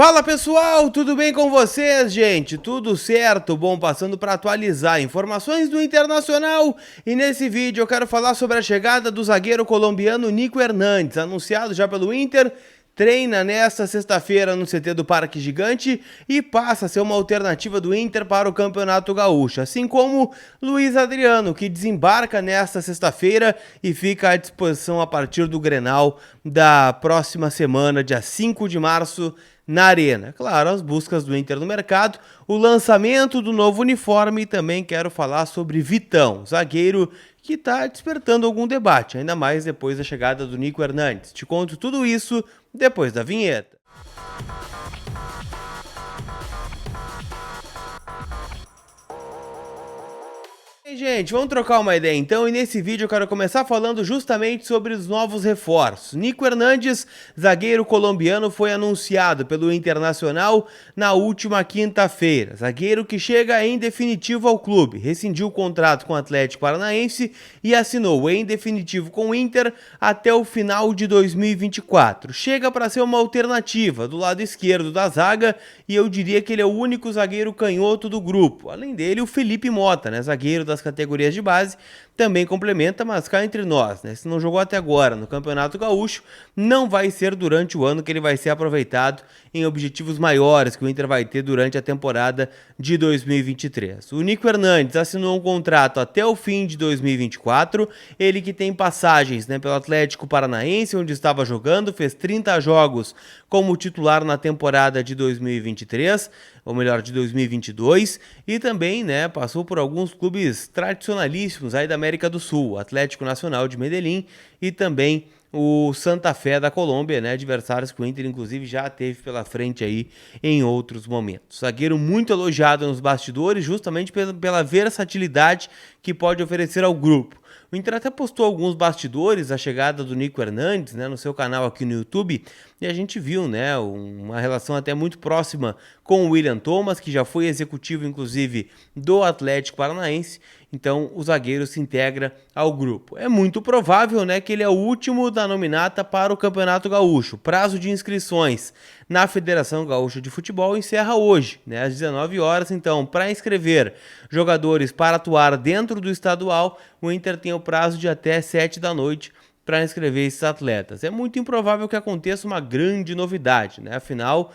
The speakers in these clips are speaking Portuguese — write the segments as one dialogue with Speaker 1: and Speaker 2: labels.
Speaker 1: Fala pessoal, tudo bem com vocês, gente? Tudo certo? Bom, passando para atualizar informações do Internacional e nesse vídeo eu quero falar sobre a chegada do zagueiro colombiano Nico Hernandes, anunciado já pelo Inter, treina nesta sexta-feira no CT do Parque Gigante e passa a ser uma alternativa do Inter para o Campeonato Gaúcho, assim como Luiz Adriano, que desembarca nesta sexta-feira e fica à disposição a partir do Grenal da próxima semana, dia 5 de março, na Arena. Claro, as buscas do Inter no mercado, o lançamento do novo uniforme e também quero falar sobre Vitão, zagueiro que está despertando algum debate, ainda mais depois da chegada do Nico Hernandes. Te conto tudo isso depois da vinheta. Gente, vamos trocar uma ideia então, e nesse vídeo eu quero começar falando justamente sobre os novos reforços. Nico Hernandes, zagueiro colombiano, foi anunciado pelo Internacional na última quinta-feira. Zagueiro que chega em definitivo ao clube, rescindiu o contrato com o Atlético Paranaense e assinou em definitivo com o Inter até o final de 2024. Chega para ser uma alternativa do lado esquerdo da zaga e eu diria que ele é o único zagueiro canhoto do grupo. Além dele, o Felipe Mota, né, zagueiro das categorias de base, também complementa, mas cá entre nós, né? Se não jogou até agora no Campeonato Gaúcho, não vai ser durante o ano que ele vai ser aproveitado em objetivos maiores que o Inter vai ter durante a temporada de 2023. O Nico Hernandes assinou um contrato até o fim de 2024, ele que tem passagens, né, pelo Atlético Paranaense, onde estava jogando, fez 30 jogos como titular na temporada de 2023, ou melhor, de 2022, e também, né, passou por alguns clubes tradicionalíssimos aí da América do Sul, Atlético Nacional de Medellín e também o Santa Fé da Colômbia, né, adversários que o Inter inclusive já teve pela frente aí em outros momentos. Zagueiro muito elogiado nos bastidores, justamente pela versatilidade que pode oferecer ao grupo. O Inter até postou alguns bastidores, a chegada do Nico Hernandes, né, no seu canal aqui no YouTube, e a gente viu, né, uma relação até muito próxima com o William Thomas, que já foi executivo, inclusive, do Atlético Paranaense. Então, o zagueiro se integra ao grupo. É muito provável, né, que ele é o último da nominata para o Campeonato Gaúcho. Prazo de inscrições na Federação Gaúcha de Futebol encerra hoje, né, às 19 horas. Então, para inscrever jogadores para atuar dentro do estadual, o Inter tem o prazo de até 7 da noite para inscrever esses atletas. É muito improvável que aconteça uma grande novidade, né? Afinal,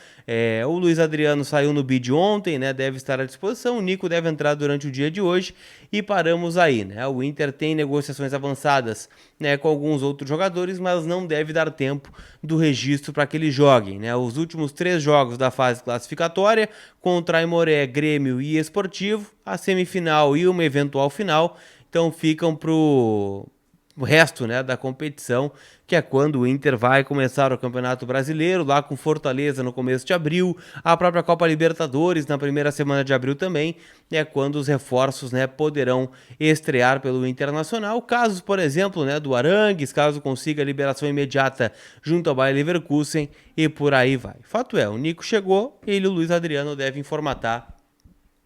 Speaker 1: o Luiz Adriano saiu no bid ontem, né? Deve estar à disposição, o Nico deve entrar durante o dia de hoje e paramos aí, né? O Inter tem negociações avançadas, né, com alguns outros jogadores, mas não deve dar tempo do registro para que eles joguem, né? Os últimos 3 jogos da fase classificatória, contra Aimoré, Grêmio e Esportivo, a semifinal e uma eventual final, então ficam pro o resto, né, da competição, que é quando o Inter vai começar o Campeonato Brasileiro, lá com Fortaleza no começo de abril, a própria Copa Libertadores na primeira semana de abril também, é quando os reforços, né, poderão estrear pelo Internacional, casos, por exemplo, né, do Arangues, caso consiga a liberação imediata junto ao Bayer Leverkusen e por aí vai. Fato é, o Nico chegou, ele e o Luiz Adriano devem formatar,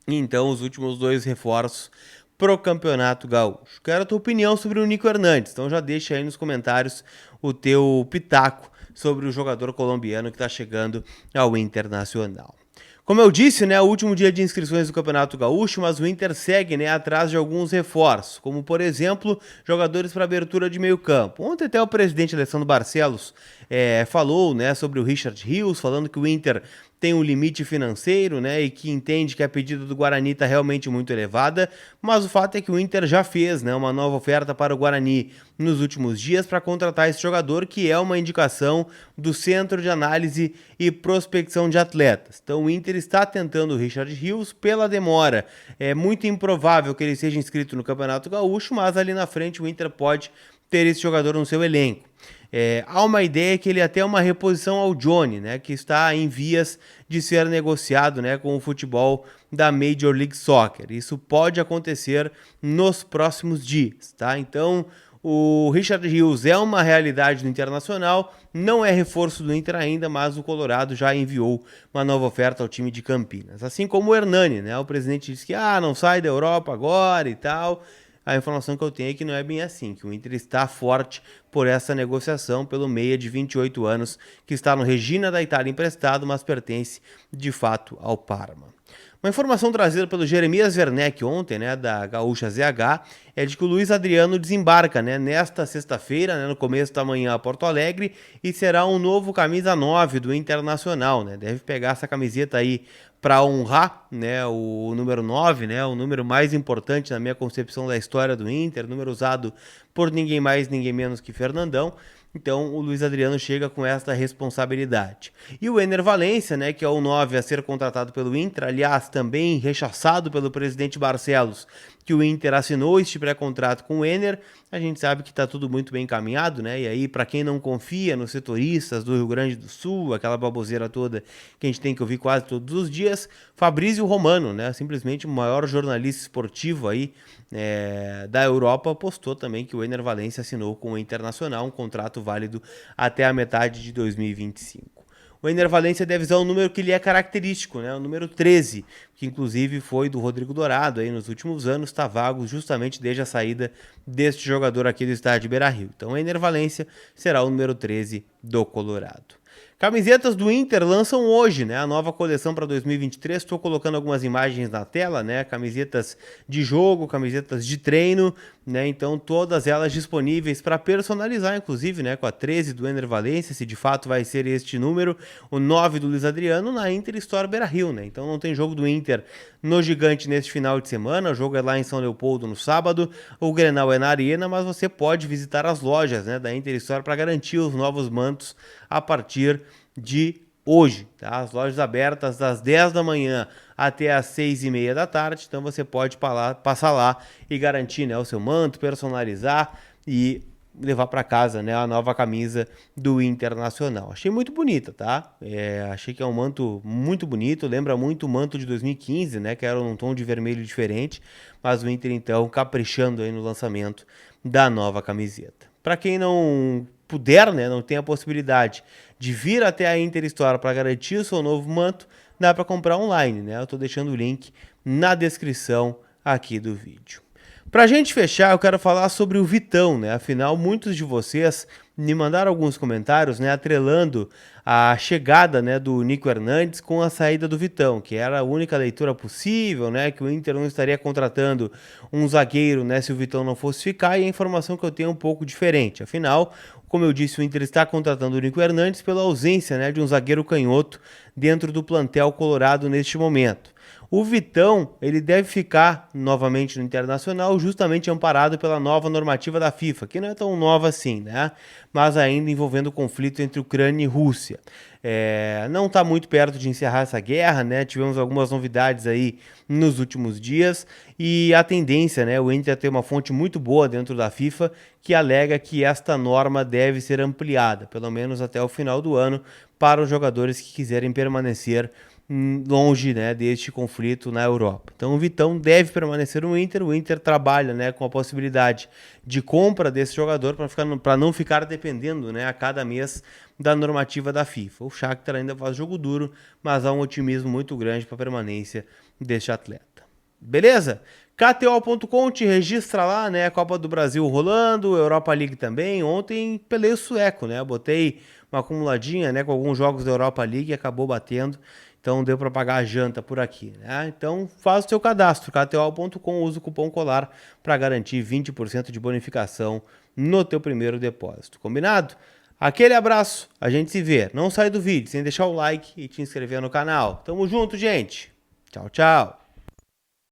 Speaker 1: então, os últimos 2 reforços pro Campeonato Gaúcho. Quero a tua opinião sobre o Nico Hernandes, então já deixa aí nos comentários o teu pitaco sobre o jogador colombiano que está chegando ao Internacional. Como eu disse, né, o último dia de inscrições do Campeonato Gaúcho, mas o Inter segue, né, atrás de alguns reforços, como por exemplo, jogadores para abertura de meio campo. Ontem até o presidente Alessandro Barcelos falou, né, sobre o Richard Rios, falando que o Inter tem um limite financeiro, né, e que entende que a pedida do Guarani está realmente muito elevada, mas o fato é que o Inter já fez, né, uma nova oferta para o Guarani nos últimos dias para contratar esse jogador, que é uma indicação do Centro de Análise e Prospecção de Atletas. Então o Inter está tentando o Richard Rios pela demora. É muito improvável que ele seja inscrito no Campeonato Gaúcho, mas ali na frente o Inter pode ter esse jogador no seu elenco. Há uma ideia que ele é até uma reposição ao Johnny, né, que está em vias de ser negociado, né, com o futebol da Major League Soccer. Isso pode acontecer nos próximos dias, tá? Então, o Richard Rios é uma realidade no Internacional, não é reforço do Inter ainda, mas o Colorado já enviou uma nova oferta ao time de Campinas. Assim como o Hernani, né, o presidente disse que não sai da Europa agora e tal. a informação que eu tenho é que não é bem assim, que o Inter está forte por essa negociação pelo meia de 28 anos, que está no Regina da Itália emprestado, mas pertence de fato ao Parma. Uma informação trazida pelo Jeremias Werneck ontem, né, da Gaúcha ZH, é de que o Luiz Adriano desembarca, né, nesta sexta-feira, né, no começo da manhã a Porto Alegre, e será um novo camisa 9 do Internacional, né, deve pegar essa camiseta aí para honrar, né, o número 9, né, o número mais importante na minha concepção da história do Inter, número usado por ninguém mais, ninguém menos que Fernandão. Então o Luiz Adriano chega com esta responsabilidade. E o Ener Valencia, né, que é o 9 a ser contratado pelo Inter, aliás, também rechaçado pelo presidente Barcelos, que o Inter assinou este pré-contrato com o Ener, a gente sabe que está tudo muito bem encaminhado, né? E aí, para quem não confia nos setoristas do Rio Grande do Sul, aquela baboseira toda que a gente tem que ouvir quase todos os dias, Fabrício Romano, né, simplesmente o maior jornalista esportivo aí da Europa, postou também que o Ener Valencia assinou com o Internacional um contrato válido até a metade de 2025. O Ener Valencia deve usar um número que lhe é característico, né? O número 13, que inclusive foi do Rodrigo Dourado aí nos últimos anos, está vago justamente desde a saída deste jogador aqui do estádio Beira-Rio. Então o Ener Valencia será o número 13 do Colorado. Camisetas do Inter lançam hoje, né, a nova coleção para 2023. Estou colocando algumas imagens na tela, né, camisetas de jogo, camisetas de treino, né, então todas elas disponíveis para personalizar, inclusive, né, com a 13 do Ener Valencia, se de fato vai ser este número, o 9 do Luiz Adriano na Inter Store Beira-Rio, né, então não tem jogo do Inter no Gigante neste final de semana, o jogo é lá em São Leopoldo no sábado, o Grenal é na Arena, mas você pode visitar as lojas, né, da Inter Store para garantir os novos mantos a partir de hoje, tá? As lojas abertas das 10 da manhã até as 6h30 da tarde, então você pode passar lá e garantir, né, o seu manto, personalizar e levar para casa, né, a nova camisa do Internacional. Achei muito bonita, tá? Achei que é um manto muito bonito, lembra muito o manto de 2015, né, que era um tom de vermelho diferente, mas o Inter então caprichando aí no lançamento da nova camiseta. Para quem não puder, né, não tem a possibilidade de vir até a Inter Store para garantir o seu novo manto, dá para comprar online, né? Eu estou deixando o link na descrição aqui do vídeo. Para a gente fechar, eu quero falar sobre o Vitão, né? Afinal, muitos de vocês me mandaram alguns comentários, né, atrelando a chegada, né, do Nico Hernandes com a saída do Vitão, que era a única leitura possível, né, que o Inter não estaria contratando um zagueiro, né, se o Vitão não fosse ficar, e a informação que eu tenho é um pouco diferente. Afinal, como eu disse, o Inter está contratando o Nico Hernandes pela ausência, né, de um zagueiro canhoto dentro do plantel colorado neste momento. O Vitão, ele deve ficar novamente no Internacional, justamente amparado pela nova normativa da FIFA, que não é tão nova assim, né? Mas ainda envolvendo o conflito entre Ucrânia e Rússia. Não está muito perto de encerrar essa guerra, né? Tivemos algumas novidades aí nos últimos dias e a tendência, né? O Inter tem uma fonte muito boa dentro da FIFA que alega que esta norma deve ser ampliada, pelo menos até o final do ano, para os jogadores que quiserem permanecer longe, né, deste conflito na Europa. Então o Vitão deve permanecer no Inter. O Inter trabalha, né, com a possibilidade de compra desse jogador para não ficar dependendo, né, a cada mês da normativa da FIFA. O Shakhtar ainda faz jogo duro, mas há um otimismo muito grande para a permanência deste atleta. Beleza? KTO.com, te registra lá, né, a Copa do Brasil rolando, Europa League também. Ontem pelei o sueco, né, botei uma acumuladinha, né, com alguns jogos da Europa League e acabou batendo. Então deu para pagar a janta por aqui, né? Então faz o seu cadastro, kto.com, usa o cupom COLAR para garantir 20% de bonificação no teu primeiro depósito. Combinado? Aquele abraço, a gente se vê. Não sai do vídeo sem deixar o like e te inscrever no canal. Tamo junto, gente. Tchau, tchau.